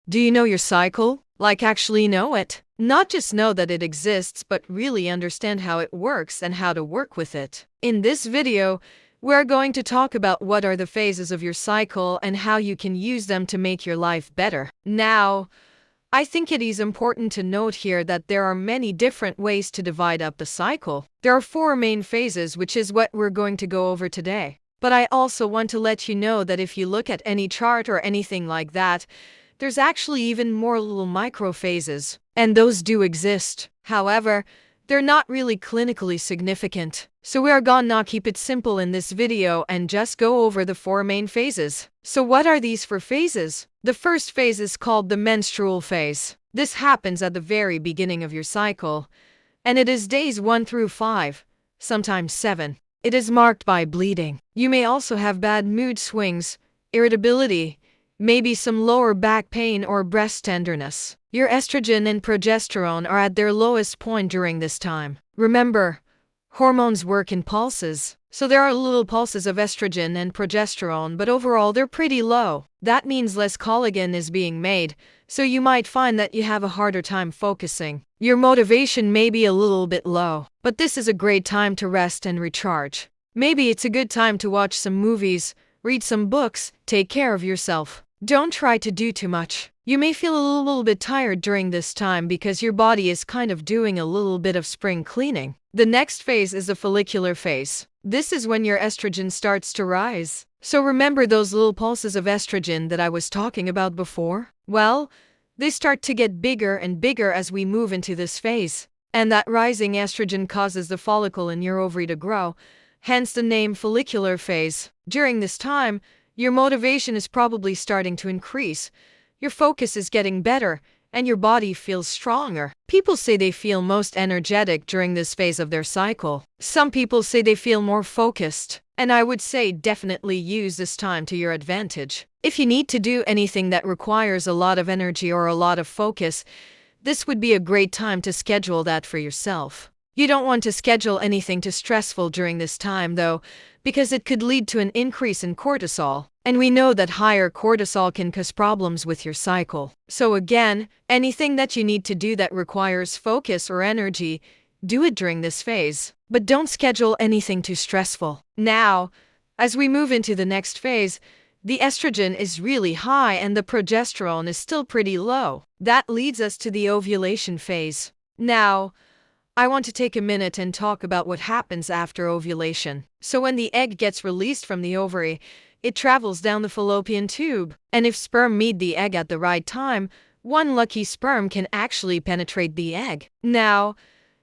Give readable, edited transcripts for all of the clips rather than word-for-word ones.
Do you know your cycle? Like actually know it? Not just know that it exists, but really understand how it works and how to work with it. In this video, we're going to talk about what are the phases of your cycle and how you can use them to make your life better. Now, I think it is important to note here that there are many different ways to divide up the cycle. There are 4 main phases, which is what we're going to go over today. But I also want to let you know that if you look at any chart or anything like that, there's actually even more little micro phases, and those do exist. However, they're not really clinically significant. So we are gonna keep it simple in this video and just go over the 4 main phases. So what are these 4 phases? The first phase is called the menstrual phase. This happens at the very beginning of your cycle, and it is days 1 through 5, sometimes 7. It is marked by bleeding. You may also have bad mood swings, irritability, maybe some lower back pain or breast tenderness. Your estrogen and progesterone are at their lowest point during this time. Remember, hormones work in pulses, so there are little pulses of estrogen and progesterone, but overall they're pretty low. That means less collagen is being made, so you might find that you have a harder time focusing. Your motivation may be a little bit low, but this is a great time to rest and recharge. Maybe it's a good time to watch some movies, read some books, take care of yourself. Don't try to do too much. You may feel a little bit tired during this time because your body is kind of doing a little bit of spring cleaning. The next phase is the follicular phase. This is when your estrogen starts to rise. So remember those little pulses of estrogen that I was talking about before? Well, they start to get bigger and bigger as we move into this phase. And that rising estrogen causes the follicle in your ovary to grow, hence the name follicular phase. During this time, your motivation is probably starting to increase, your focus is getting better, and your body feels stronger. People say they feel most energetic during this phase of their cycle. Some people say they feel more focused, and I would say definitely use this time to your advantage. If you need to do anything that requires a lot of energy or a lot of focus, this would be a great time to schedule that for yourself. You don't want to schedule anything too stressful during this time though, because it could lead to an increase in cortisol, and we know that higher cortisol can cause problems with your cycle. So again, anything that you need to do that requires focus or energy, do it during this phase, but don't schedule anything too stressful. Now, as we move into the next phase, the estrogen is really high and the progesterone is still pretty low. That leads us to the ovulation phase. Now, I want to take a minute and talk about what happens after ovulation. So when the egg gets released from the ovary, it travels down the fallopian tube. And if sperm meet the egg at the right time, one lucky sperm can actually penetrate the egg. Now,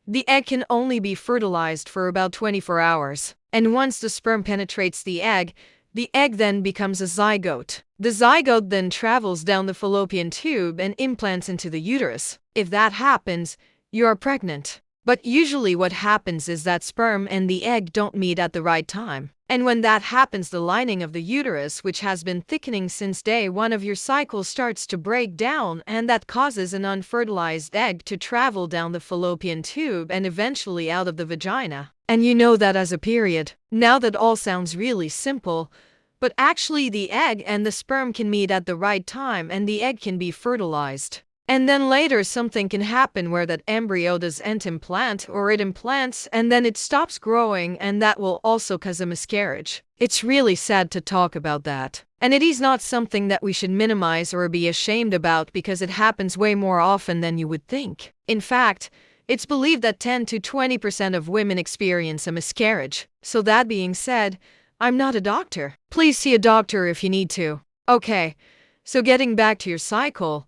the egg can only be fertilized for about 24 hours. And once the sperm penetrates the egg then becomes a zygote. The zygote then travels down the fallopian tube and implants into the uterus. If that happens, you are pregnant. But usually what happens is that sperm and the egg don't meet at the right time. And when that happens, the lining of the uterus, which has been thickening since day 1 of your cycle, starts to break down, and that causes an unfertilized egg to travel down the fallopian tube and eventually out of the vagina. And you know that as a period. Now that all sounds really simple, but actually the egg and the sperm can meet at the right time and the egg can be fertilized. And then later something can happen where that embryo doesn't implant or it implants and then it stops growing, and that will also cause a miscarriage. It's really sad to talk about that. And it is not something that we should minimize or be ashamed about because it happens way more often than you would think. In fact, it's believed that 10 to 20% of women experience a miscarriage. So that being said, I'm not a doctor. Please see a doctor if you need to. Okay, so getting back to your cycle,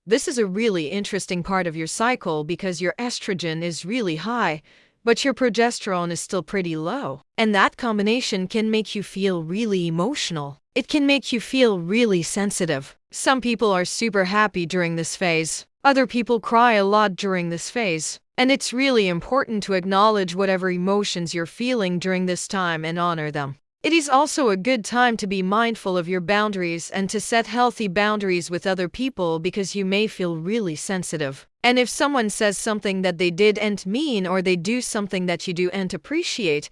this is a really interesting part of your cycle because your estrogen is really high, but your progesterone is still pretty low. And that combination can make you feel really emotional. It can make you feel really sensitive. Some people are super happy during this phase. Other people cry a lot during this phase. And it's really important to acknowledge whatever emotions you're feeling during this time and honor them. It is also a good time to be mindful of your boundaries and to set healthy boundaries with other people because you may feel really sensitive. And if someone says something that they didn't mean or they do something that you do and appreciate,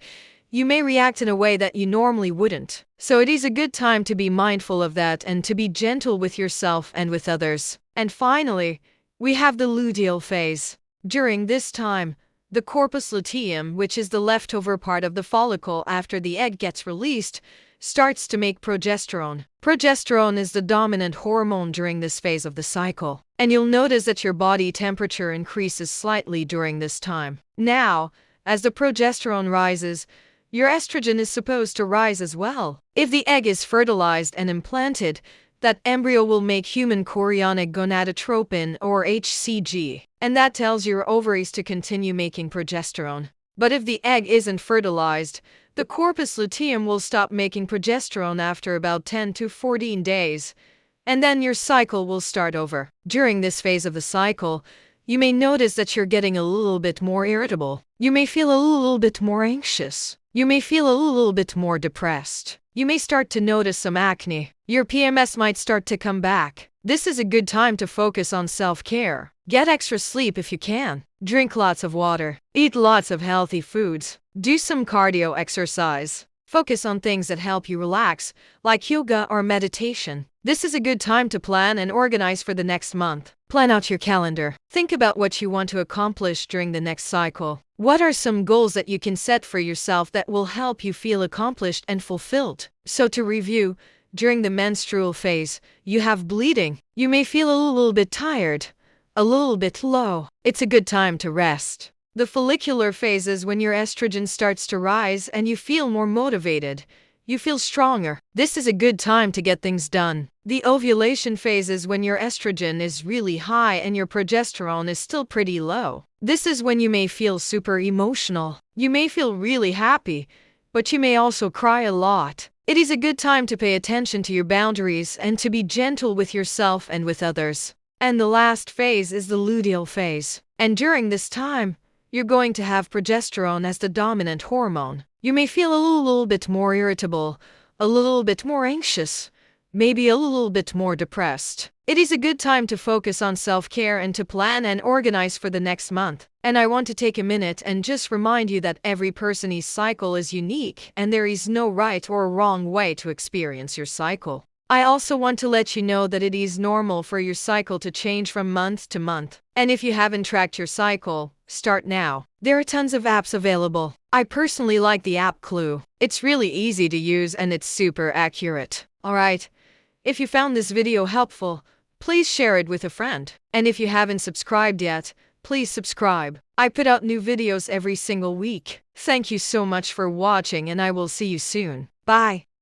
you may react in a way that you normally wouldn't. So it is a good time to be mindful of that and to be gentle with yourself and with others. And finally, we have the luteal phase. During this time, the corpus luteum, which is the leftover part of the follicle after the egg gets released, starts to make progesterone. Progesterone is the dominant hormone during this phase of the cycle, and you'll notice that your body temperature increases slightly during this time. Now, as the progesterone rises, your estrogen is supposed to rise as well. If the egg is fertilized and implanted, that embryo will make human chorionic gonadotropin, or HCG, and that tells your ovaries to continue making progesterone. But if the egg isn't fertilized, the corpus luteum will stop making progesterone after about 10 to 14 days, and then your cycle will start over. During this phase of the cycle, you may notice that you're getting a little bit more irritable. You may feel a little bit more anxious. You may feel a little bit more depressed. You may start to notice some acne. Your PMS might start to come back. This is a good time to focus on self-care. Get extra sleep if you can. Drink lots of water. Eat lots of healthy foods. Do some cardio exercise. Focus on things that help you relax, like yoga or meditation. This is a good time to plan and organize for the next month. Plan out your calendar. Think about what you want to accomplish during the next cycle. What are some goals that you can set for yourself that will help you feel accomplished and fulfilled? So to review, during the menstrual phase, you have bleeding. You may feel a little bit tired, a little bit low. It's a good time to rest. The follicular phase is when your estrogen starts to rise and you feel more motivated. You feel stronger. This is a good time to get things done. The ovulation phase is when your estrogen is really high and your progesterone is still pretty low. This is when you may feel super emotional. You may feel really happy, but you may also cry a lot. It is a good time to pay attention to your boundaries and to be gentle with yourself and with others. And the last phase is the luteal phase. And during this time, you're going to have progesterone as the dominant hormone. You may feel a little bit more irritable, a little bit more anxious, maybe a little bit more depressed. It is a good time to focus on self-care and to plan and organize for the next month. And I want to take a minute and just remind you that every person's cycle is unique and there is no right or wrong way to experience your cycle. I also want to let you know that it is normal for your cycle to change from month to month. And if you haven't tracked your cycle, start now. There are tons of apps available. I personally like the app Clue. It's really easy to use and it's super accurate. Alright, if you found this video helpful, please share it with a friend. And if you haven't subscribed yet, please subscribe. I put out new videos every single week. Thank you so much for watching and I will see you soon. Bye.